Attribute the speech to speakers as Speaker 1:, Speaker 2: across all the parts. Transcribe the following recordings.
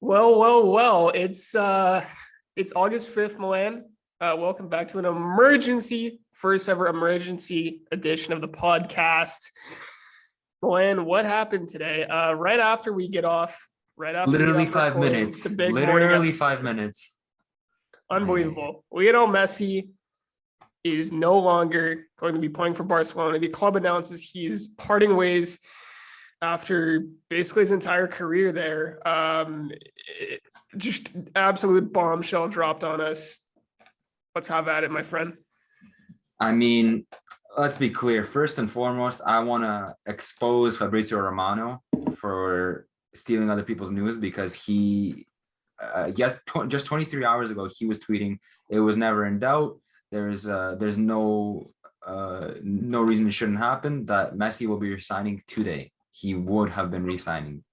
Speaker 1: Well. It's August 5th, Milan. Welcome back to an first ever emergency edition of the podcast. Milan, what happened today? Right after we get off,
Speaker 2: Literally five
Speaker 1: recording
Speaker 2: minutes.
Speaker 1: the big morning
Speaker 2: Literally
Speaker 1: episode.
Speaker 2: 5 minutes.
Speaker 1: Unbelievable. Leo Messi is no longer going to be playing for Barcelona. The club announces he's parting ways after basically his entire career there. Just absolute bombshell dropped on us. Let's have at it, my friend.
Speaker 2: I mean, let's be clear. First and foremost, I want to expose Fabrizio Romano for stealing other people's news because just 23 hours ago, he was tweeting, "It was never in doubt. There's no reason it shouldn't happen. That Messi will be resigning today. He would have been resigning."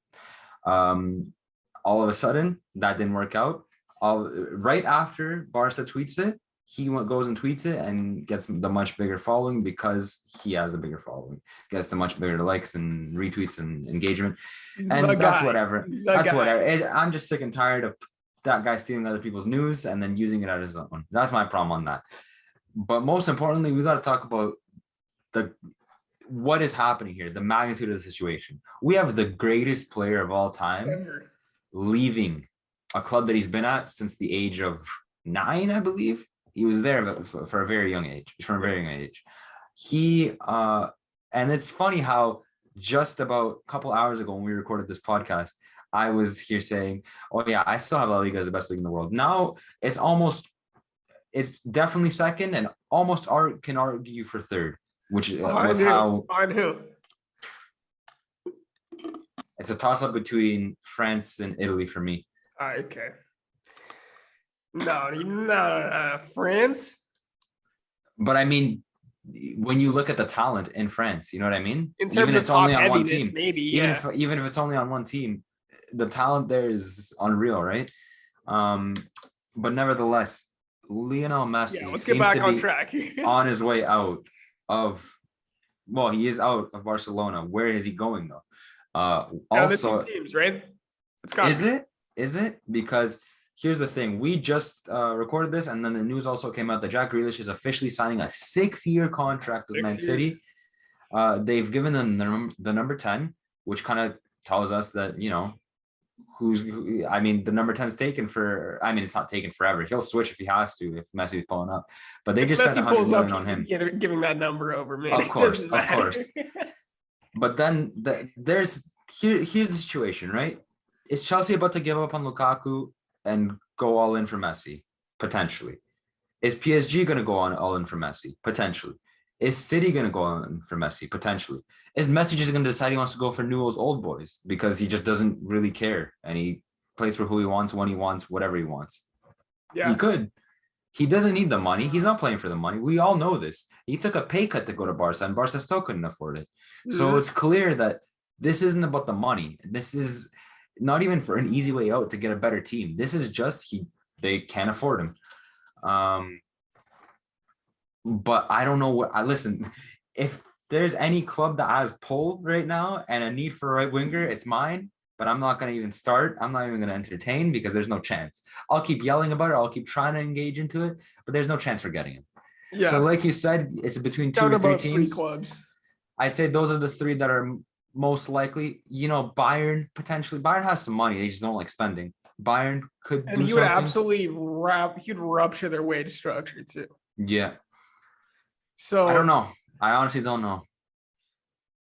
Speaker 2: All of a sudden, that didn't work out. Right after Barca tweets it, he goes and tweets it and gets the much bigger following because he has the bigger following, gets the much bigger likes and retweets and engagement. And that's whatever. I'm just sick and tired of that guy stealing other people's news and then using it as his own. That's my problem on that. But most importantly, we got to talk about what is happening here, the magnitude of the situation. We have the greatest player of all time leaving a club that he's been at since the age of 9, I believe. He was there for a very young age. And it's funny how just about a couple hours ago when we recorded this podcast, I was here saying, "Oh yeah, I still have La Liga as the best league in the world." Now it's definitely second and almost can argue for third, which
Speaker 1: on who?
Speaker 2: It's a toss-up between France and Italy for me.
Speaker 1: Okay. No, France.
Speaker 2: But I mean, when you look at the talent in France, you know what I mean?
Speaker 1: In terms of top heaviness, maybe, yeah.
Speaker 2: Even if it's only on one team, the talent there is unreal, right? But nevertheless, Lionel Messi
Speaker 1: let's get back on track.
Speaker 2: On his way out of, he is out of Barcelona. Where is he going though? Also,
Speaker 1: the teams, right?
Speaker 2: Is it? Because here's the thing. We just recorded this, and then the news also came out that Jack Grealish is officially signing a 6-year contract with Man City. They've given them the number 10, which kind of tells us that, the number 10 is taken for, it's not taken forever. He'll switch if he has to, if Messi's pulling up. But they just spent $100 million on him.
Speaker 1: Giving that number over, man.
Speaker 2: Of course. But then here's the situation, right? Is Chelsea about to give up on Lukaku and go all in for Messi? Potentially. Is PSG going to go all in for Messi? Potentially. Is City going to go all in for Messi? Potentially. Is Messi just going to decide he wants to go for Newell's Old Boys because he just doesn't really care and he plays for who he wants, when he wants, whatever he wants? Yeah. He could. He doesn't need the money. He's not playing for the money. We all know this. He took a pay cut to go to Barca, and Barca still couldn't afford it. Mm-hmm. So it's clear that this isn't about the money. This is not even for an easy way out to get a better team. This is just they can't afford him. But I don't know listen, if there's any club that has pull right now and a need for a right winger, it's mine. But I'm not going to even start. I'm not even going to entertain because there's no chance. I'll keep yelling about it. I'll keep trying to engage into it, but there's no chance for getting him. Yeah. So like you said, it's between 2 or 3 teams.
Speaker 1: 3 clubs.
Speaker 2: I'd say those are the 3 that are most likely. Bayern potentially. Bayern has some money. They just don't like spending. Bayern could do
Speaker 1: he would absolutely he'd rupture their wage structure too.
Speaker 2: Yeah.
Speaker 1: So
Speaker 2: I don't know. I honestly don't know.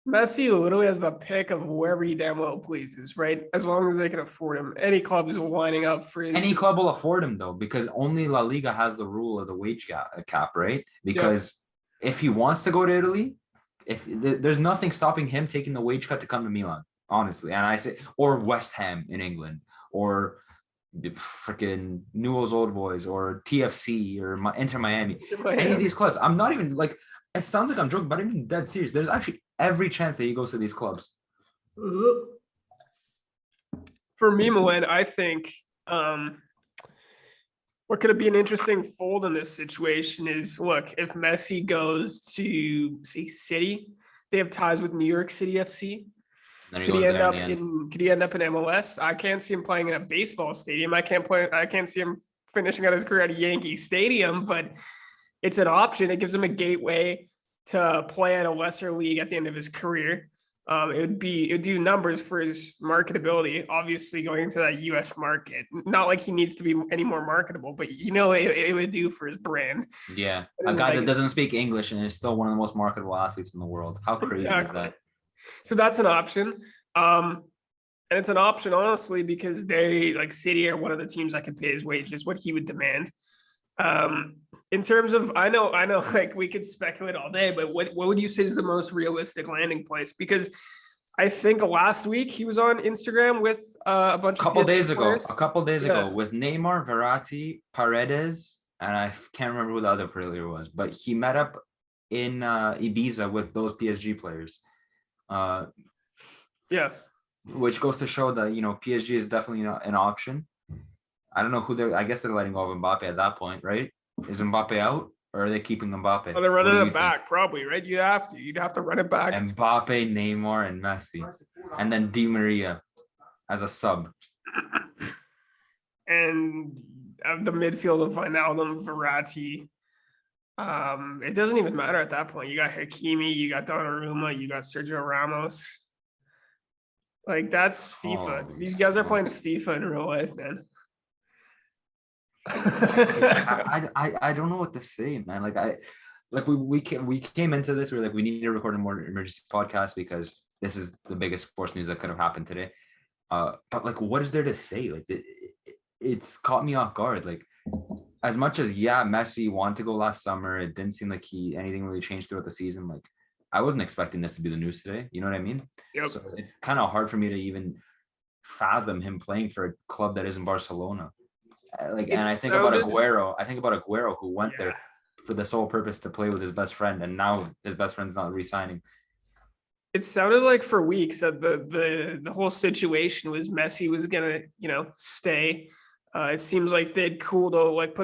Speaker 1: Messi literally has the pick of whoever he damn well pleases, right? As long as they can afford him. Any club is lining up for his...
Speaker 2: Any club will afford him, though, because only La Liga has the rule of the wage cap, right? Because if he wants to go to Italy, there's nothing stopping him taking the wage cut to come to Milan, honestly. And I say, or West Ham in England, or freaking Newell's Old Boys, or TFC, or Inter Miami. Any of these clubs. I'm not even like... It sounds like I'm joking, but I'm even dead serious. There's actually every chance that he goes to these clubs.
Speaker 1: For me, Milan, I think what could be an interesting fold in this situation is, look, if Messi goes to, say, City, they have ties with New York City FC.
Speaker 2: Then he
Speaker 1: Could he
Speaker 2: goes
Speaker 1: end
Speaker 2: there in
Speaker 1: up
Speaker 2: the end.
Speaker 1: could he end up in MLS? I can't see him playing in a baseball stadium. I can't see him finishing out his career at a Yankee Stadium, but it's an option. It gives him a gateway to play at a lesser league at the end of his career. It would do numbers for his marketability, obviously going into that US market. Not like he needs to be any more marketable, but it would do for his brand.
Speaker 2: Yeah,
Speaker 1: And
Speaker 2: a
Speaker 1: his
Speaker 2: guy that doesn't
Speaker 1: legacy.
Speaker 2: speak English and is still one of the most marketable athletes in the world. How crazy is
Speaker 1: Exactly.
Speaker 2: that?
Speaker 1: So that's an option. And it's an option, honestly, because they like City are one of the teams that could pay his wages, what he would demand. In terms of, I know, like we could speculate all day, but what would you say is the most realistic landing place? Because I think last week he was on Instagram with a bunch of PSG players.
Speaker 2: A couple days
Speaker 1: Yeah.
Speaker 2: ago, with Neymar, Verratti, Paredes, and I can't remember who the other player was, but he met up in Ibiza with those PSG players.
Speaker 1: Yeah.
Speaker 2: Which goes to show that PSG is definitely an option. I don't know who they're. I guess they're letting go of Mbappe at that point, right? Is Mbappe out, or are they keeping Mbappe?
Speaker 1: Well, they're running
Speaker 2: What do
Speaker 1: it
Speaker 2: you
Speaker 1: back, probably, right? You'd have to run it back.
Speaker 2: think? Mbappe, Neymar, and Messi, and then Di Maria as a sub.
Speaker 1: And the midfield of Wijnaldum, Verratti. It doesn't even matter at that point. You got Hakimi, you got Donnarumma, you got Sergio Ramos. Like that's FIFA.
Speaker 2: Holy
Speaker 1: These guys are playing
Speaker 2: smokes.
Speaker 1: FIFA in real life, man.
Speaker 2: I don't know what to say, man. We came into this. We're like, we need to record a more emergency podcast because this is the biggest sports news that could have happened today. But like, what is there to say? Like, it's caught me off guard. Like, as much as Messi wanted to go last summer, it didn't seem like anything really changed throughout the season. Like, I wasn't expecting this to be the news today. You know what I mean?
Speaker 1: Yep.
Speaker 2: So it's kind of hard for me to even fathom him playing for a club that isn't Barcelona. And I think about Aguero. I think about Aguero, who went there for the sole purpose to play with his best friend, and now his best friend's not re-signing.
Speaker 1: It sounded like for weeks that the whole situation was Messi was gonna stay. It seems like they'd cooled, like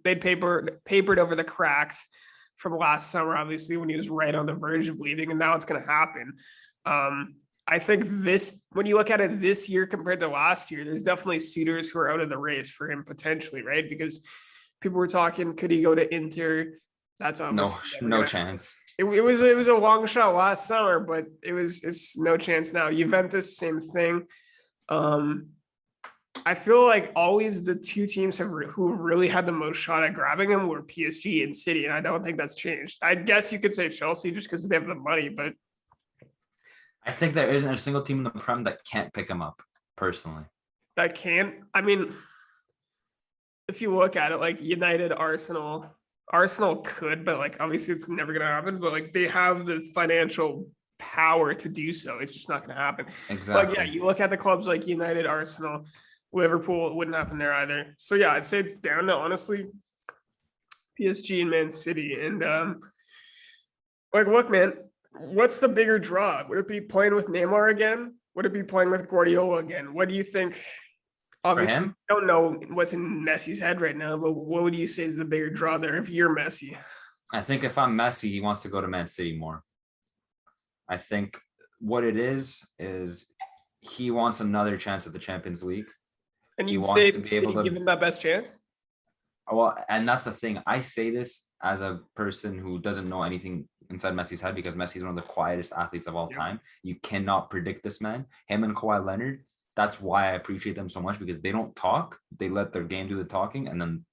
Speaker 1: they'd papered over the cracks from last summer, obviously when he was right on the verge of leaving, and now it's gonna happen. I think when you look at it this year compared to last year, there's definitely suitors who are out of the race for him potentially, right? Because people were talking, could he go to Inter? That's obviously
Speaker 2: no chance.
Speaker 1: It was a long shot last summer, but it's no chance now. Juventus, same thing. I feel like always the two teams who really had the most shot at grabbing him were PSG and City, and I don't think that's changed. I guess you could say Chelsea just because they have the money, but
Speaker 2: I think there isn't a single team in the Prem that can't pick him up, personally.
Speaker 1: that can't. I mean, if you look at it, like United, Arsenal could, but like obviously it's never gonna happen. But like they have the financial power to do so. It's just not gonna happen.
Speaker 2: Exactly.
Speaker 1: But you look at the clubs like United, Arsenal, Liverpool, it wouldn't happen there either. So yeah, I'd say it's down to honestly PSG and Man City. And look, man, what's the bigger draw? Would it be playing with Neymar again? Would it be playing with Guardiola again? What do you think? Obviously, I don't know what's in Messi's head right now, but what would you say is the bigger draw there if you're Messi?
Speaker 2: I think if I'm Messi, he wants to go to Man City more. I think what it is he wants another chance at the Champions League.
Speaker 1: And you'd say to be able to give him that best chance?
Speaker 2: Well, and that's the thing. I say this as a person who doesn't know anything inside Messi's head because Messi is one of the quietest athletes of all time. You cannot predict this man. Him and Kawhi Leonard, that's why I appreciate them so much because they don't talk. They let their game do the talking, and then,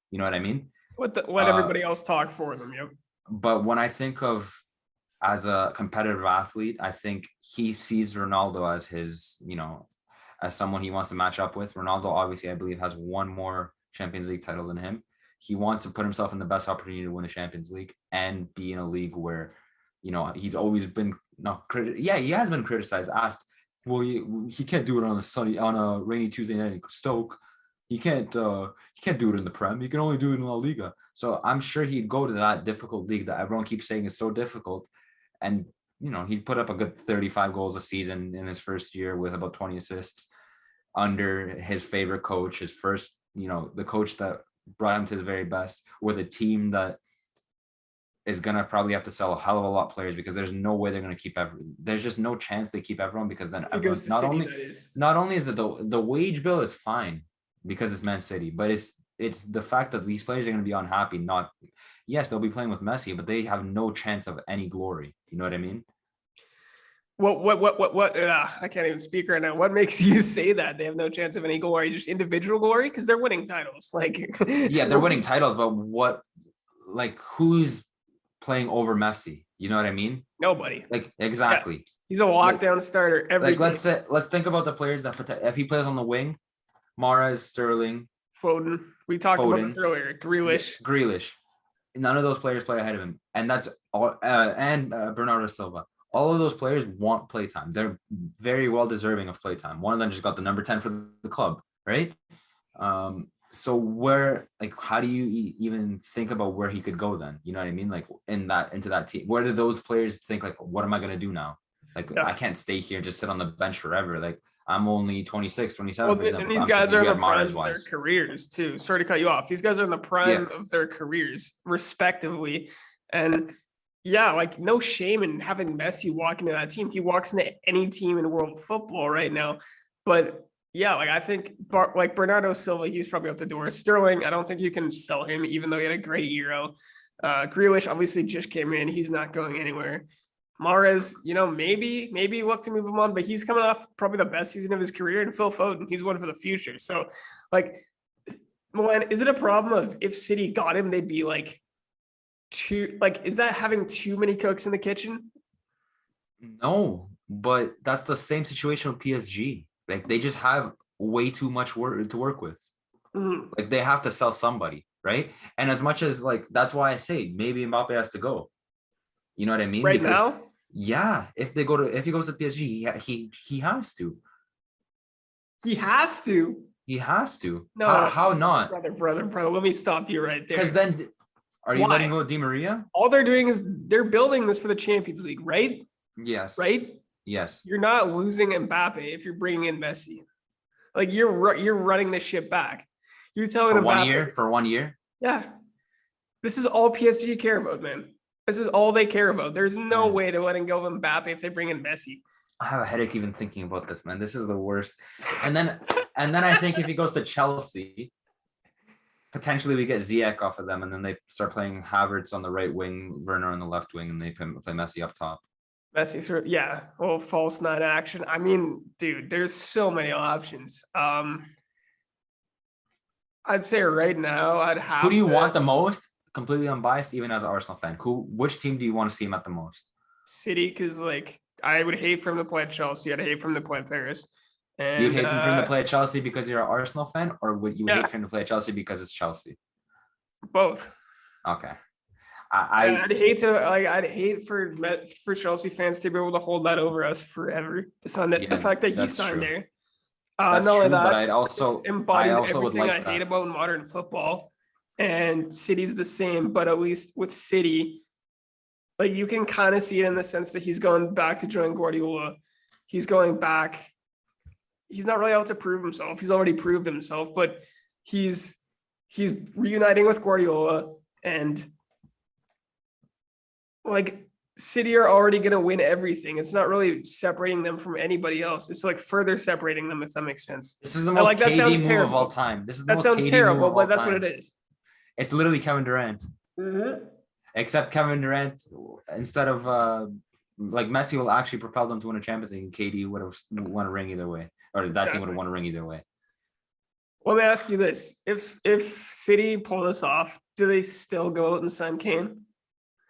Speaker 2: you know what I mean?
Speaker 1: Let everybody else talk for them. Yep.
Speaker 2: But when I think of as a competitive athlete, I think he sees Ronaldo as his, as someone he wants to match up with. Ronaldo, obviously, I believe, has one more Champions League title than him. He wants to put himself in the best opportunity to win the Champions League and be in a league where, he's always been he has been criticized, asked, well, he can't do it on a rainy Tuesday night in Stoke. He can't do it in the Prem. He can only do it in La Liga. So I'm sure he'd go to that difficult league that everyone keeps saying is so difficult. And, he'd put up a good 35 goals a season in his first year with about 20 assists under his favorite coach, his first, the coach that brought him to his very best, with a team that is gonna probably have to sell a hell of a lot of players because there's no way they're gonna keep there's just no chance they keep everyone because then
Speaker 1: If it
Speaker 2: everyone
Speaker 1: goes to City, that is.
Speaker 2: not only is the wage bill is fine because it's Man City, but it's the fact that these players are gonna be unhappy. Not yes, they'll be playing with Messi, but they have no chance of any glory. You know what I mean?
Speaker 1: What? I can't even speak right now. What makes you say that they have no chance of any glory? Just individual glory because they're winning titles. Like,
Speaker 2: yeah, they're winning titles, but what? Like, who's playing over Messi? You know what I mean?
Speaker 1: Nobody.
Speaker 2: Like, exactly.
Speaker 1: Yeah. He's a lockdown starter every
Speaker 2: like let's think about the players that if he plays on the wing, Mahrez, Sterling,
Speaker 1: Foden. We talked about this earlier. Grealish.
Speaker 2: None of those players play ahead of him, and that's all. And Bernardo Silva. All of those players want playtime. They're very well deserving of playtime. One of them just got the number 10 for the club, right? So where, like, how do you even think about where he could go then? You know what I mean? Like into that team, where do those players think like, what am I going to do now? Like, I can't stay here and just sit on the bench forever. Like, I'm only 26, 27.
Speaker 1: Well,
Speaker 2: for example.
Speaker 1: And these guys are in the prime of their careers too. Sorry to cut you off. These guys are in the prime of their careers, respectively. And yeah, like no shame in having Messi walk into that team. He walks into any team in world football right now. But yeah, like I think like Bernardo Silva, he's probably out the door. Sterling, I don't think you can sell him, even though he had a great Euro. Grealish obviously just came in. He's not going anywhere. Mahrez, maybe look to move him on, but he's coming off probably the best season of his career. And Phil Foden, he's one for the future. So, like, Milan, is it a problem of if City got him, they'd be like, is that having too many cooks in the kitchen?
Speaker 2: No, but that's the same situation with PSG. Like they just have way too much work to work with.
Speaker 1: Mm-hmm.
Speaker 2: Like they have to sell somebody, right? And as much as like that's why I say maybe Mbappe has to go. You know what I mean?
Speaker 1: Right now?
Speaker 2: Yeah, if he goes to PSG, he has to.
Speaker 1: He has to.
Speaker 2: He has to.
Speaker 1: No,
Speaker 2: how not?
Speaker 1: Brother. Let me stop you right there.
Speaker 2: Because then. Are you letting go of Di Maria?
Speaker 1: All they're doing is they're building this for the Champions League, right?
Speaker 2: Yes.
Speaker 1: Right?
Speaker 2: Yes.
Speaker 1: You're not losing Mbappe if you're bringing in Messi. Like you're running this ship back. You're telling
Speaker 2: for Mbappe, for 1 year.
Speaker 1: Yeah. This is all PSG care about, man. This is all they care about. There's no way they're letting go of Mbappe if they bring in Messi.
Speaker 2: I have a headache even thinking about this, man. This is the worst. And then I think if he goes to Chelsea, potentially we get Ziyech off of them, and then they start playing Havertz on the right wing, Werner on the left wing, and they play Messi up top.
Speaker 1: Messi through, yeah. Oh, false nine action. I mean, dude, there's so many options. I'd say right now, I'd have.
Speaker 2: Who do you want the most? Completely unbiased, even as an Arsenal fan. Which team do you want to see him at the most?
Speaker 1: City, because like I would hate for him to play at Chelsea. I'd hate for him to play at Paris. And,
Speaker 2: you'd hate him for him to play at Chelsea because you're an Arsenal fan, or would you hate for him to play at Chelsea because it's Chelsea?
Speaker 1: Both.
Speaker 2: Okay.
Speaker 1: I'd hate for Chelsea fans to be able to hold that over us forever. The fact that he signed there.
Speaker 2: That's
Speaker 1: not
Speaker 2: true,
Speaker 1: only that,
Speaker 2: but I'd also
Speaker 1: embodies everything
Speaker 2: like
Speaker 1: I hate about modern football. And City's the same, but at least with City, like you can kind of see it in the sense that he's going back to join Guardiola. He's going back. He's not really out to prove himself. He's already proved himself, but he's reuniting with Guardiola, and like City are already going to win everything. It's not really separating them from anybody else. It's like further separating them, if that makes sense.
Speaker 2: This is the most KD move of all time.
Speaker 1: That sounds terrible, but that's what it is.
Speaker 2: It's literally Kevin Durant.
Speaker 1: Mm-hmm.
Speaker 2: Except Kevin Durant, instead of like Messi will actually propel them to win a Champions League, and KD would have won a ring either way. Or that team would have won a ring either way.
Speaker 1: Let me ask you this. If City pull this off, do they still go out and sign Kane?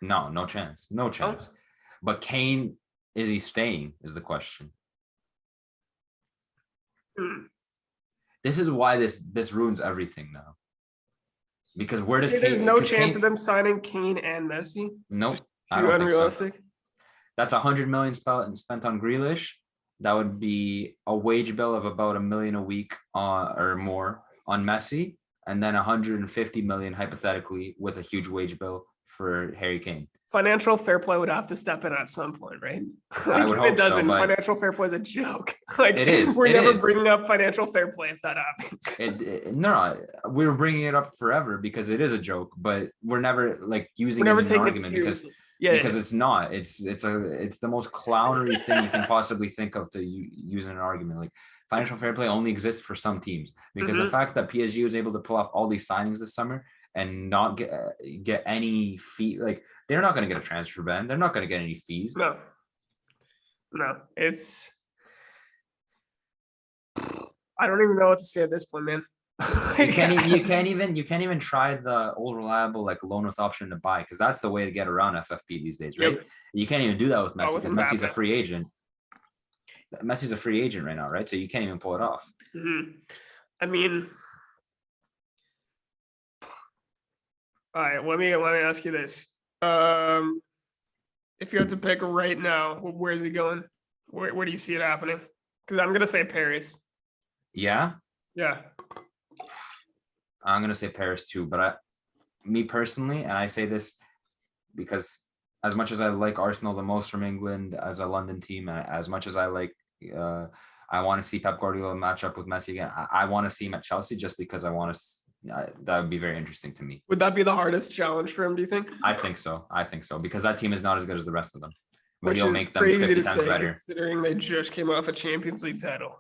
Speaker 2: No chance. No chance. Oh. But Kane, is he staying is the question. This is why this ruins everything now. Because where does Kane...
Speaker 1: There's no chance of them signing Kane and Messi?
Speaker 2: Nope. I don't unrealistic. Think so. That's $100 million spent on Grealish. That would be a wage bill of about $1 million a week or more on Messi, and then $150 million hypothetically with a huge wage bill for Harry Kane.
Speaker 1: Financial fair play would have to step in at some point, right?
Speaker 2: I would
Speaker 1: if
Speaker 2: hope
Speaker 1: it doesn't,
Speaker 2: so, but
Speaker 1: financial fair play is a joke. Like
Speaker 2: it is.
Speaker 1: we're
Speaker 2: It
Speaker 1: never
Speaker 2: is.
Speaker 1: bringing up financial fair play if that happens.
Speaker 2: No, we're bringing it up forever because it is a joke, but we're never like using
Speaker 1: We're
Speaker 2: it
Speaker 1: never
Speaker 2: in an
Speaker 1: taking it
Speaker 2: argument because
Speaker 1: seriously. Yeah,
Speaker 2: it's not. It's the most clownery thing you can possibly think of to use in an argument. Like financial fair play only exists for some teams because the fact that PSG was able to pull off all these signings this summer and not get any fee, like they're not going to get a transfer ban. They're not going to get any fees.
Speaker 1: No, it's. I don't even know what to say at this point, man.
Speaker 2: You can't even try the old reliable like loan with option to buy because that's the way to get around FFP these days, right?
Speaker 1: Yep.
Speaker 2: You can't even do that with Messi
Speaker 1: with
Speaker 2: because Messi's a
Speaker 1: Mbappe.
Speaker 2: free agent. Messi's a free agent right now, right? So you can't even pull it off.
Speaker 1: I mean, all right. Let me ask you this: if you had to pick right now, where's he going? Where do you see it happening? Because I'm gonna say Paris.
Speaker 2: Yeah.
Speaker 1: Yeah.
Speaker 2: I'm gonna say Paris too, but me personally, and I say this because as much as I like Arsenal the most from England as a London team, as much as I like, I want to see Pep Guardiola match up with Messi again. I want to see him at Chelsea just because I want to. That would be very interesting to me.
Speaker 1: Would that be the hardest challenge for him? Do you think?
Speaker 2: I think so because that team is not as good as the rest of them. But
Speaker 1: Which
Speaker 2: he'll
Speaker 1: is
Speaker 2: make them
Speaker 1: crazy
Speaker 2: 50
Speaker 1: to
Speaker 2: times
Speaker 1: say,
Speaker 2: better.
Speaker 1: considering they just came off a Champions League title.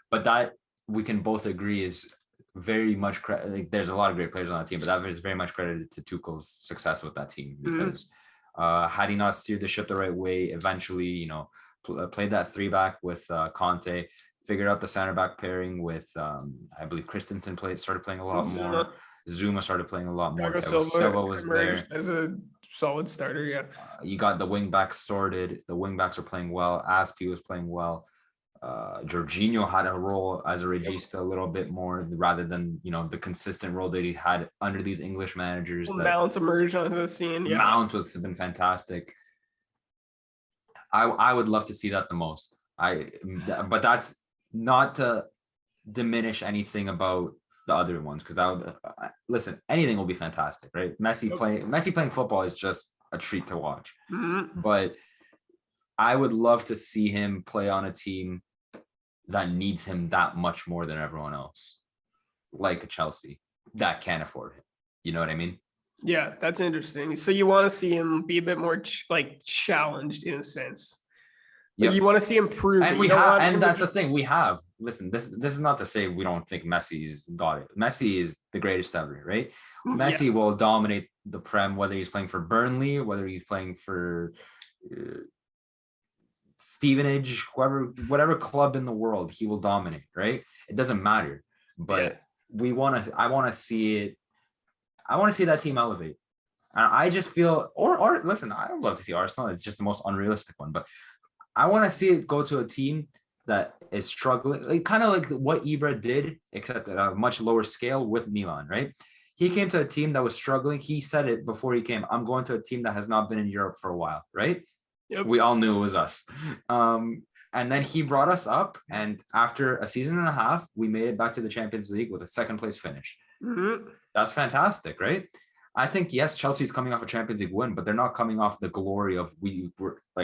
Speaker 2: But that we can both agree is very much like there's a lot of great players on that team, but that is very much credited to Tuchel's success with that team because had he not steered the ship the right way, eventually, played that 3-back with Conte, figured out the center back pairing with I believe Christensen started playing a lot more. Zuma started playing a lot more.
Speaker 1: Silva
Speaker 2: was there
Speaker 1: as a solid starter. Yeah,
Speaker 2: you got the wing backs sorted. The wing backs are playing well. Aspi was playing well. Jorginho had a role as a regista a little bit more rather than the consistent role that he had under these English managers.
Speaker 1: Mount emerged onto the scene. Yeah,
Speaker 2: Mount has been fantastic. I would love to see that the most. But that's not to diminish anything about the other ones because that would listen. Anything will be fantastic, right? Messi playing football is just a treat to watch. But I would love to see him play on a team that needs him that much more than everyone else, like a Chelsea that can't afford him. You know what I mean?
Speaker 1: Yeah, that's interesting. So you want to see him be a bit more challenged in a sense. Like you want to see him prove,
Speaker 2: and that's the thing we have. Listen, this is not to say we don't think Messi's got it. Messi is the greatest ever, right? Messi will dominate the Prem, whether he's playing for Burnley, whether he's playing for Stevenage, whatever club in the world, he will dominate, right? It doesn't matter. But I want to see it. I want to see that team elevate. And I just feel, or listen, I would love to see Arsenal. It's just the most unrealistic one, but I want to see it go to a team that is struggling, like kind of like what Ibra did, except at a much lower scale with Milan, right? He came to a team that was struggling. He said it before he came, I'm going to a team that has not been in Europe for a while, right? Yep. We all knew it was us. And then he brought us up. And after a season and a half, we made it back to the Champions League with a second place finish. That's fantastic, right? I think, yes, Chelsea's coming off a Champions League win, but they're not coming off the glory of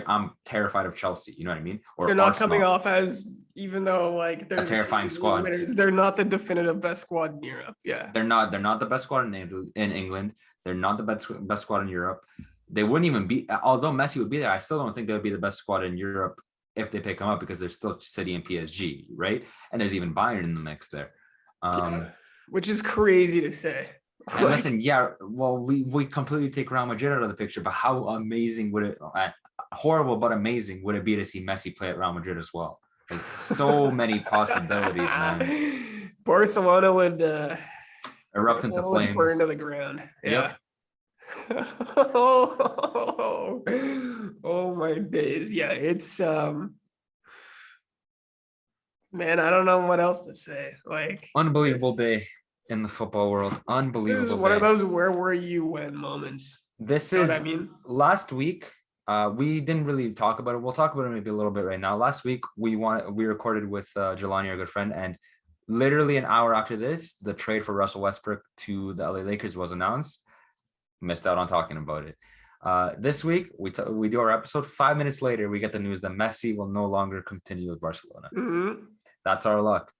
Speaker 2: I'm terrified of Chelsea. You know what I mean? Or
Speaker 1: they're not
Speaker 2: Arsenal.
Speaker 1: Coming off as, even though they're
Speaker 2: a terrifying squad.
Speaker 1: Winners, they're not the definitive best squad in Europe. Yeah.
Speaker 2: They're not the best squad in England. They're not the best squad in Europe. They wouldn't even be, although Messi would be there, I still don't think they would be the best squad in Europe if they pick him up because there's still City and PSG, right? And there's even Bayern in the mix there.
Speaker 1: Which is crazy to say.
Speaker 2: And listen, we completely take Real Madrid out of the picture, but how amazing would it, horrible but amazing would it be to see Messi play at Real Madrid as well? Like so many possibilities, man.
Speaker 1: Barcelona would
Speaker 2: erupt into flames,
Speaker 1: burn to the ground. Yeah. Yep. Oh my days. Yeah, it's man, I don't know what else to say.
Speaker 2: Unbelievable day in the football world. Unbelievable.
Speaker 1: This is one of those where were you when moments.
Speaker 2: This is what I mean. Last week, we didn't really talk about it. We'll talk about it maybe a little bit right now. Last week we recorded with Jelani, our good friend, and literally an hour after this, the trade for Russell Westbrook to the LA Lakers was announced. missed out on talking about it. This week we do our episode. 5 minutes later, we get the news that Messi will no longer continue with Barcelona.
Speaker 1: Mhm.
Speaker 2: That's our luck.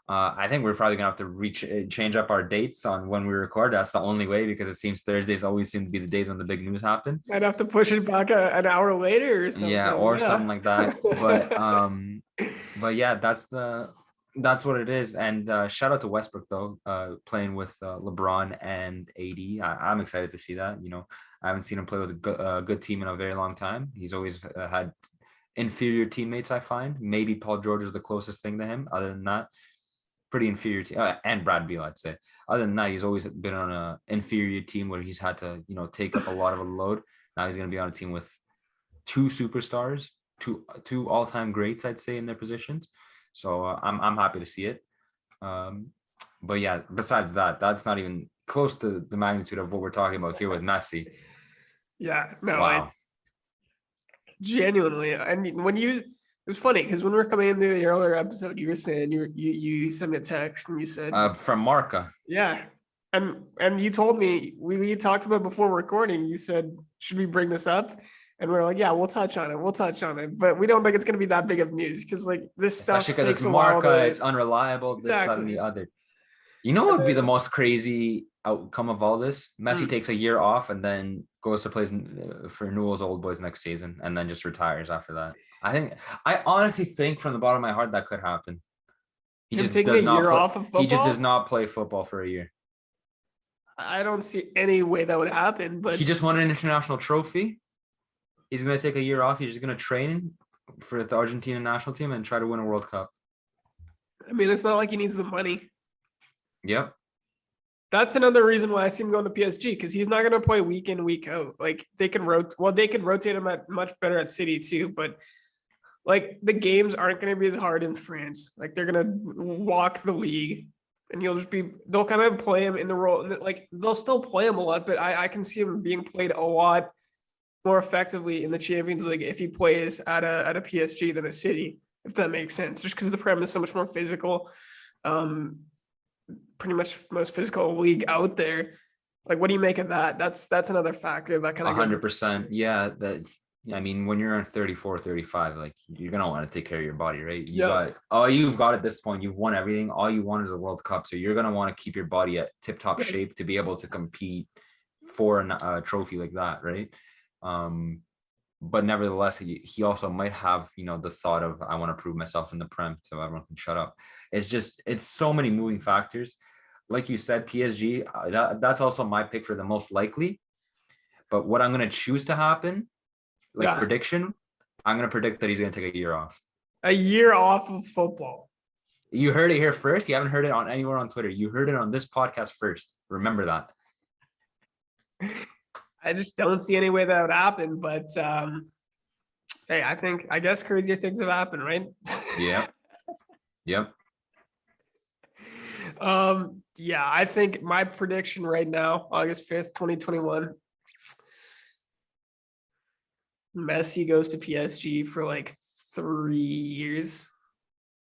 Speaker 2: I think we're probably gonna have to change up our dates on when we record. That's the only way, because it seems Thursdays always seem to be the days when the big news happen.
Speaker 1: I'd have to push it back an hour later or something.
Speaker 2: Yeah, or something like that. But yeah, that's what it is. And shout out to Westbrook though, playing with LeBron and AD. I'm excited to see that. You know, I haven't seen him play with a good team in a very long time. He's always had inferior teammates, I find. Maybe Paul George is the closest thing to him. Other than that, pretty inferior team, and Brad Beal, I'd say. Other than that, he's always been on an inferior team where he's had to, take up a lot of a load. Now he's going to be on a team with two superstars, two all-time greats, I'd say, in their positions. So I'm happy to see it. But yeah, besides that, that's not even close to the magnitude of what we're talking about here with Messi.
Speaker 1: Yeah, no,
Speaker 2: Wow.
Speaker 1: Genuinely. I mean, it was funny because when we were coming into the earlier episode, you were saying you sent me a text and you said
Speaker 2: From Marca.
Speaker 1: Yeah. And you told me we talked about it before recording. You said, should we bring this up? And we're like, yeah, we'll touch on it. But we don't think it's gonna be that big of news because like this stuff
Speaker 2: Especially because
Speaker 1: takes
Speaker 2: it's
Speaker 1: a while
Speaker 2: Marca,
Speaker 1: to-
Speaker 2: it's unreliable, this, that, and
Speaker 1: Exactly.
Speaker 2: the other. You know what would be the most crazy outcome of all this? Messi takes a year off and then goes to play for Newell's Old Boys next season and then just retires after that. I honestly think from the bottom of my heart that could happen. He
Speaker 1: Him
Speaker 2: just
Speaker 1: taking
Speaker 2: does
Speaker 1: a
Speaker 2: not
Speaker 1: year
Speaker 2: play,
Speaker 1: off of football?
Speaker 2: he just does not play football for a year.
Speaker 1: I don't see any way that would happen, but
Speaker 2: He just won an international trophy. He's going to take a year off. He's just going to train for the Argentina national team and try to win a World Cup.
Speaker 1: I mean, it's not like he needs the money.
Speaker 2: Yep.
Speaker 1: That's another reason why I see him going to PSG, because he's not going to play week in, week out. Like they can rotate him at much better at City too, but like the games aren't going to be as hard in France. Like they're going to walk the league, and they'll kind of play him in the role. Like they'll still play him a lot, but I can see him being played a lot more effectively in the Champions League if he plays at a PSG than a City, if that makes sense. Just because the Prem is so much more physical. Pretty much most physical league out there. Like, what do you make of that? That's another factor that kind of
Speaker 2: 100%. Yeah. I mean, when you're 34, 35, like you're going to want to take care of your body, right? You've got at this point, you've won everything. All you want is a World Cup. So you're going to want to keep your body at tip top shape to be able to compete for a trophy like that. Right. But nevertheless, he also might have, the thought of, I want to prove myself in the Prem, so everyone can shut up. It's so many moving factors. Like you said, PSG, that's also my pick for the most likely. But what I'm going to choose to happen, prediction, I'm going to predict that he's going to take a year off.
Speaker 1: A year off of football.
Speaker 2: You heard it here first. You haven't heard it on anywhere on Twitter. You heard it on this podcast first. Remember that.
Speaker 1: I just don't see any way that would happen. But hey, I guess crazier things have happened, right?
Speaker 2: Yep.
Speaker 1: Yeah, I think my prediction right now, August 5th, 2021, Messi goes to PSG for like 3 years.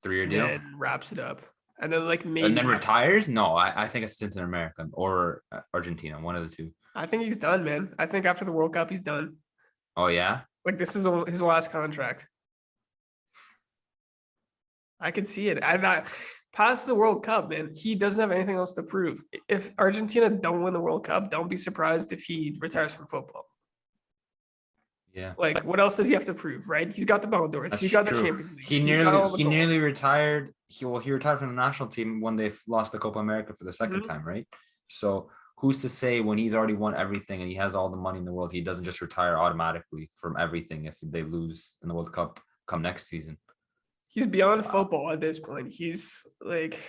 Speaker 2: 3-year deal.
Speaker 1: And wraps it up. And then maybe.
Speaker 2: And then retires? No, I think a stint in America or Argentina, one of the two.
Speaker 1: I think he's done, man. I think after the World Cup, he's done.
Speaker 2: Oh, yeah?
Speaker 1: Like this is his last contract. I could see it. Past the World Cup, man, he doesn't have anything else to prove. If Argentina don't win the World Cup, don't be surprised if he retires from football.
Speaker 2: Yeah.
Speaker 1: Like, what else does he have to prove, right? He's got the Ballon d'Ors. He's got the Champions League.
Speaker 2: He nearly retired. He retired from the national team when they lost the Copa America for the second time, right? So who's to say when he's already won everything and he has all the money in the world, he doesn't just retire automatically from everything if they lose in the World Cup come next season?
Speaker 1: He's beyond football at this point. He's like,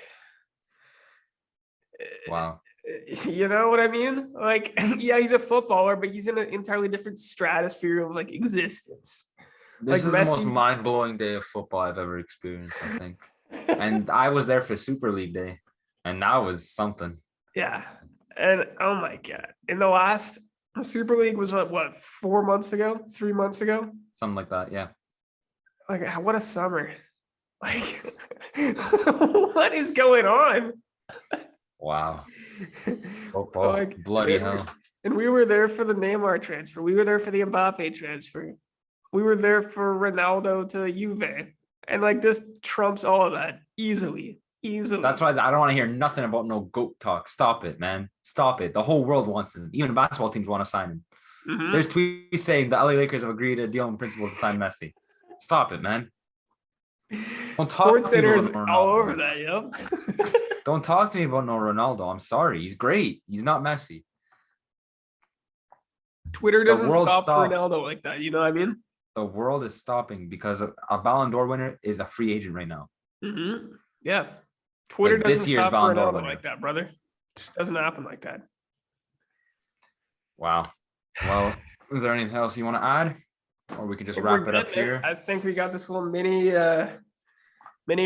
Speaker 2: wow.
Speaker 1: You know what I mean? Like, yeah, he's a footballer, but he's in an entirely different stratosphere of existence.
Speaker 2: This is Messi, the most mind-blowing day of football I've ever experienced, I think. And I was there for Super League Day, and that was something.
Speaker 1: Yeah. And oh my God. In the last Super League was what 4 months ago? 3 months ago?
Speaker 2: Something like that, yeah.
Speaker 1: Like, what a summer. Like, what is going on?
Speaker 2: Wow. Football, bloody hell.
Speaker 1: And we were there for the Neymar transfer. We were there for the Mbappe transfer. We were there for Ronaldo to Juve. And like this trumps all of that easily. Easily.
Speaker 2: That's why I don't want to hear nothing about no GOAT talk. Stop it, man. Stop it. The whole world wants him. Even basketball teams want to sign him.
Speaker 1: Mhm.
Speaker 2: There's tweets saying the LA Lakers have agreed to deal in principle to sign Messi. Stop it, man. Don't talk
Speaker 1: Sports
Speaker 2: to me
Speaker 1: Center is
Speaker 2: about
Speaker 1: all
Speaker 2: Ronaldo.
Speaker 1: over that, yo.
Speaker 2: Don't talk to me about no Ronaldo. I'm sorry. He's great. He's not Messi.
Speaker 1: Twitter doesn't
Speaker 2: world
Speaker 1: stop for
Speaker 2: stopped.
Speaker 1: Ronaldo like that. You know what I mean?
Speaker 2: The world is stopping because a Ballon d'Or winner is a free agent right now.
Speaker 1: Mm-hmm. Yeah. Twitter
Speaker 2: Like
Speaker 1: doesn't
Speaker 2: this year's
Speaker 1: stop for
Speaker 2: Ballon d'Or
Speaker 1: Ronaldo
Speaker 2: winner.
Speaker 1: like that, brother. Just doesn't happen like that.
Speaker 2: Wow. Well, is there anything else you want to add? Or we can just
Speaker 1: I think
Speaker 2: wrap
Speaker 1: we're
Speaker 2: it up
Speaker 1: getting
Speaker 2: here.
Speaker 1: I think we got this little mini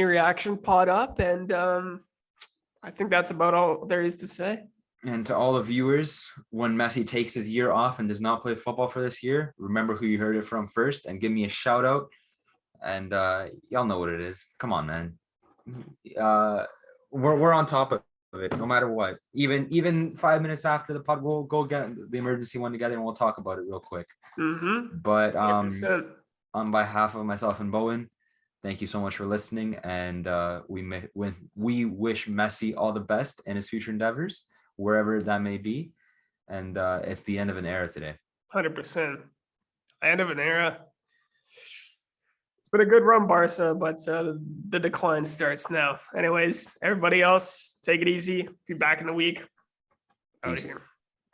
Speaker 1: reaction pod up, and I think that's about all there is to say.
Speaker 2: And to all the viewers, when Messi takes his year off and does not play football for this year, remember who you heard it from first and give me a shout out. And y'all know what it is. Come on, man. We're on top of it, no matter what. Even 5 minutes after the pod, we'll go get the emergency one together and we'll talk about it real quick.
Speaker 1: Mm-hmm.
Speaker 2: But
Speaker 1: 100%.
Speaker 2: on behalf of myself and Bowen, thank you so much for listening. And we wish Messi all the best in his future endeavors, wherever that may be. And it's the end of an era today.
Speaker 1: 100%. End of an era. It's been a good run, Barca, but the decline starts now. Anyways, everybody else, take it easy. Be back in a week. Out of
Speaker 2: Peace.
Speaker 1: here.